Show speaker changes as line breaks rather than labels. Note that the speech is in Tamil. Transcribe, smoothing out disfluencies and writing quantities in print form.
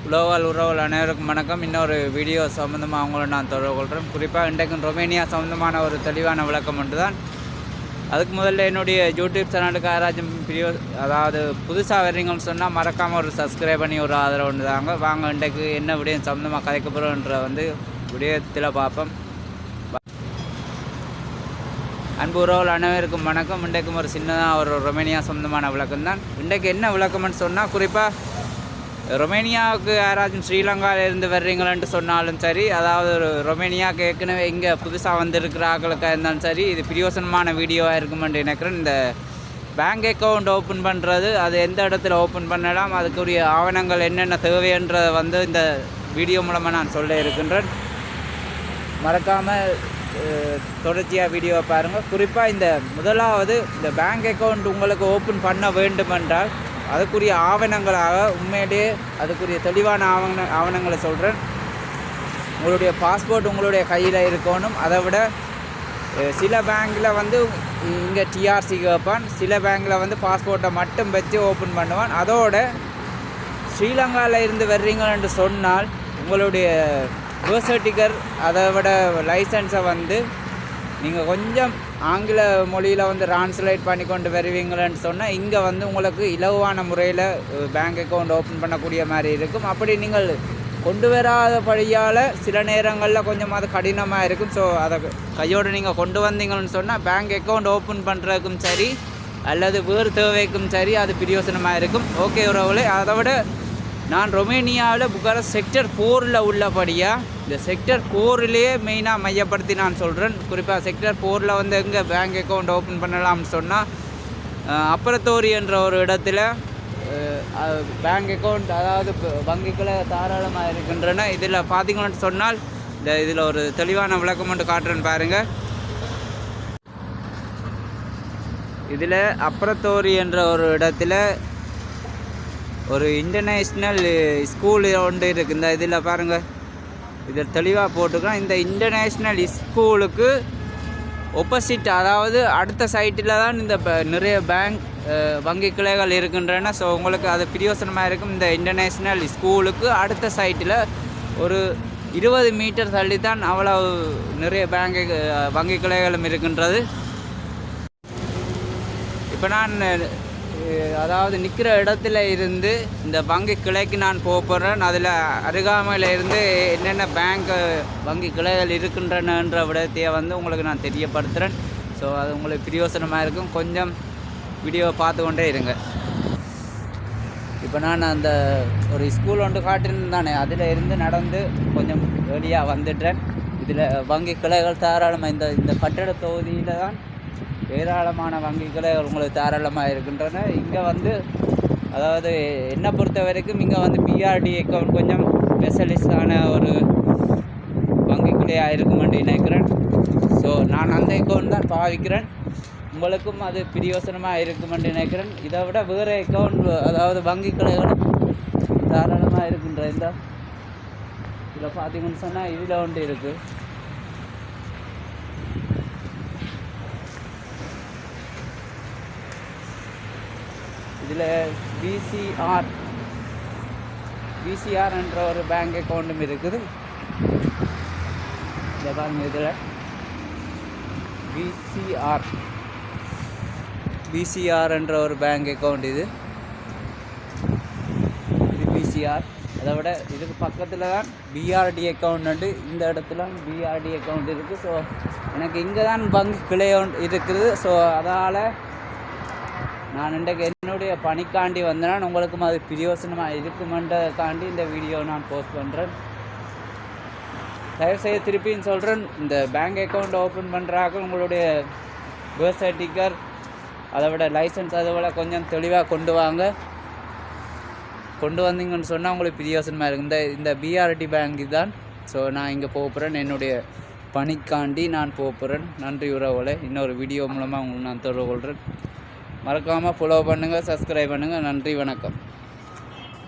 உறவுகள் அனைவருக்கும் வணக்கம். இன்னொரு வீடியோ சம்மந்தமாக அவங்கள நான் தொடர்பு கொள்கிறேன். குறிப்பாக இன்றைக்கு ரொமேனியா சம்மந்தமான ஒரு தெளிவான விளக்கம் ஒன்று தான். அதுக்கு முதல்ல என்னுடைய யூடியூப் சேனலுக்கு யாராச்சும் அதாவது புதுசாக வர்றீங்கன்னு சொன்னால் மறக்காமல் ஒரு சப்ஸ்கிரைப் பண்ணி ஒரு ஆதரவு ஒன்று தாங்க. வாங்க இன்றைக்கு என்ன விடயம் சம்மந்தமாக கதைக்கப்படும்ன்ற விடயத்தில் பார்ப்போம். அன்பு உறவுகள் அனைவருக்கும் வணக்கம். இன்றைக்கும் ஒரு சின்னதாக ஒரு ரொமேனியா சம்மந்தமான விளக்கம் தான். இன்றைக்கு என்ன விளக்கம்னு சொன்னால், குறிப்பாக ரொமேனியாவுக்கு யாராச்சும் ஸ்ரீலங்காவிலிருந்து வர்றீங்களன்ட்டு சொன்னாலும் சரி, அதாவது ரொமேனியாவுக்கு ஏற்கனவே இங்கே புதுசாக வந்திருக்கிற ஆக்களுக்காக இருந்தாலும் சரி, இது பிரயோசனமான வீடியோவாக இருக்குமென்று நினைக்கிறேன். இந்த பேங்க் அக்கௌண்ட் ஓப்பன் பண்ணுறது, அது எந்த இடத்துல ஓப்பன் பண்ணலாம், அதுக்குரிய ஆவணங்கள் என்னென்ன தேவைன்றதை இந்த வீடியோ மூலமாக நான் சொல்ல இருக்கின்றேன். மறக்காமல் தொடர்ச்சியாக வீடியோவை பாருங்கள். குறிப்பாக இந்த முதலாவது இந்த பேங்க் அக்கௌண்ட் உங்களுக்கு ஓப்பன் பண்ண வேண்டுமென்றால் அதுக்குரிய ஆவணங்களாக உண்மையிலேயே அதுக்குரிய தெளிவான ஆவணங்களை சொல்கிறேன். உங்களுடைய பாஸ்போர்ட் உங்களுடைய கையில் இருக்கணும். அதை விட சில பேங்கில் இங்கே டிஆர்சி கேட்பான், சில பேங்கில் பாஸ்போர்ட்டை மட்டும் வச்சு ஓப்பன் பண்ணுவான். அதோட ஸ்ரீலங்காவில் இருந்து வர்றீங்கன்னு சொன்னால் உங்களுடைய பர்த் சர்டிஃபிகேட், அதை விட லைசன்ஸை நீங்கள் கொஞ்சம் ஆங்கில மொழியில் ட்ரான்ஸ்லேட் பண்ணி கொண்டு வருவீங்களன்னு சொன்னால் இங்கே உங்களுக்கு இலகுவான முறையில் பேங்க் அக்கௌண்ட் ஓப்பன் பண்ணக்கூடிய மாதிரி இருக்கும். அப்படி நீங்கள் கொண்டு வராதபடியால் சில நேரங்களில் கொஞ்சம் அது கடினமாக இருக்கும். ஸோ அதை கையோடு நீங்கள் கொண்டு வந்தீங்கன்னு சொன்னால் பேங்க் அக்கௌண்ட் ஓப்பன் பண்ணுறதுக்கும் சரி அல்லது வேறு தேவைக்கும் சரி அது பிரயோசனமாக இருக்கும். ஓகே உறவுகளே, அதை விட நான் ரொமேனியாவில் புக்காரெஸ்ட் செக்டர் 4 உள்ளபடியாக இந்த செக்டர் 4லேயே மெயினாக மையப்படுத்தி நான் சொல்கிறேன். குறிப்பாக செக்டர் 4 எங்கே பேங்க் அக்கௌண்ட் ஓப்பன் பண்ணலாம்னு சொன்னால், அப்பரத்தோரி என்ற ஒரு இடத்துல பேங்க் அக்கௌண்ட், அதாவது வங்கிகளை தாராளமாக இருக்கின்றன. இதில் பார்த்தீங்கன்னு சொன்னால் இதில் ஒரு தெளிவான விளக்கம் மட்டும் காட்டுறேன்னு பாருங்கள். இதில் அப்பரத்தோரி என்ற ஒரு இடத்துல ஒரு இன்டர்நேஷ்னல் ஸ்கூல் ஒன்று இருக்குது. இந்த இதில் பாருங்கள், இதில் தெளிவாக போட்டுக்கலாம். இந்த இன்டர்நேஷ்னல் ஸ்கூலுக்கு ஒப்போசிட், அதாவது அடுத்த சைட்டில் தான் இந்த நிறைய பேங்க் வங்கி கிளைகள் இருக்கின்றன. ஸோ உங்களுக்கு அது பிரயோசனமாக இருக்கும். இந்த இன்டர்நேஷ்னல் ஸ்கூலுக்கு அடுத்த சைட்டில் ஒரு 20 மீட்டர் தள்ளி தான் அவ்வளவு நிறைய வங்கி கிளைகளும் இருக்கின்றது. இப்போ நான் அதாவது நிற்கிற இடத்துல இருந்து இந்த வங்கி கிளைக்கு நான் போகிறேன். அதில் அருகாமையில் இருந்து என்னென்ன பேங்க் வங்கி கிளைகள் இருக்கின்றனன்ற விடத்தையை உங்களுக்கு நான் தெரியப்படுத்துகிறேன். ஸோ அது உங்களுக்கு பிரயோசனமாக இருக்கும். கொஞ்சம் வீடியோவை பார்த்து கொண்டே இருங்க. இப்போ நான் அந்த ஒரு ஸ்கூல் ஒன்று காட்டியிருந்தானே, அதில் இருந்து நடந்து கொஞ்சம் வெளியாக வந்துட்டேன். இதில் வங்கி கிளைகள் தாராளமாக இந்த கட்டட தொகுதியில் தான் ஏராளமான வங்கிகளை உங்களுக்கு தாராளமாக இருக்கின்றன. இங்கே அதாவது என்னை பொறுத்த வரைக்கும் இங்கே பிஆர்டி அக்கௌண்ட் கொஞ்சம் ஸ்பெஷலிஸ்டான ஒரு வங்கிகளையாக இருக்குமென்று நினைக்கிறேன். ஸோ நான் அந்த அக்கௌண்ட் தான் பாவிக்கிறேன். உங்களுக்கும் அது பிரயோசனமாக இருக்குமென்று நினைக்கிறேன். இதை விட வேறு அக்கௌண்ட், அதாவது வங்கி கிளைகளும் தாராளமாக இருக்கின்ற இந்த இதில் பார்த்தீங்கன்னு சொன்னால் இதில் ஒன்று இருக்குது. இதில் பிசிஆர் என்ற ஒரு பேங்க் அக்கௌண்ட்டும் இருக்குது. இதை பாருங்கள், இதில் பிசிஆர் என்ற ஒரு பேங்க் அக்கௌண்ட். இது பிசிஆர். அதை விட இதுக்கு பக்கத்தில் தான் பிஆர்டி அக்கௌண்ட். இந்த இடத்துல பிஆர்டி அக்கௌண்ட் இருக்குது. ஸோ எனக்கு இங்கே தான் வங்கி கிளை இருக்குது. ஸோ அதால் நான் இன்றைக்கு என்னுடைய பணிக்காண்டி வந்தேன். உங்களுக்கும் அது பிரயோசனமாக இருக்குமென்றதுக்காண்டி இந்த வீடியோ நான் போஸ்ட் பண்ணுறேன். தயவுசெய்து திருப்பின்னு சொல்கிறேன், இந்த பேங்க் அக்கௌண்ட் ஓப்பன் பண்ணுறாங்க உங்களுடைய பர்த் சர்டிஃபிகேட், அதை விட லைசன்ஸ், அதை விட கொஞ்சம் தெளிவாக கொண்டு வந்தீங்கன்னு சொன்னால் உங்களுக்கு பிரயோசனமாக இருக்கும். இந்த பிஆர்டி பேங்க் தான். ஸோ நான் இங்கே போகிறேன், என்னுடைய பணிக்காண்டி நான் போகிறேன். நன்றி உறவுகளே. இன்னொரு வீடியோ மூலமாக உங்களுக்கு நான் தொடர்பு கொள்கிறேன். மறக்காமல் ஃபாலோ பண்ணுங்கள், சப்ஸ்கிரைப் பண்ணுங்கள். நன்றி, வணக்கம்.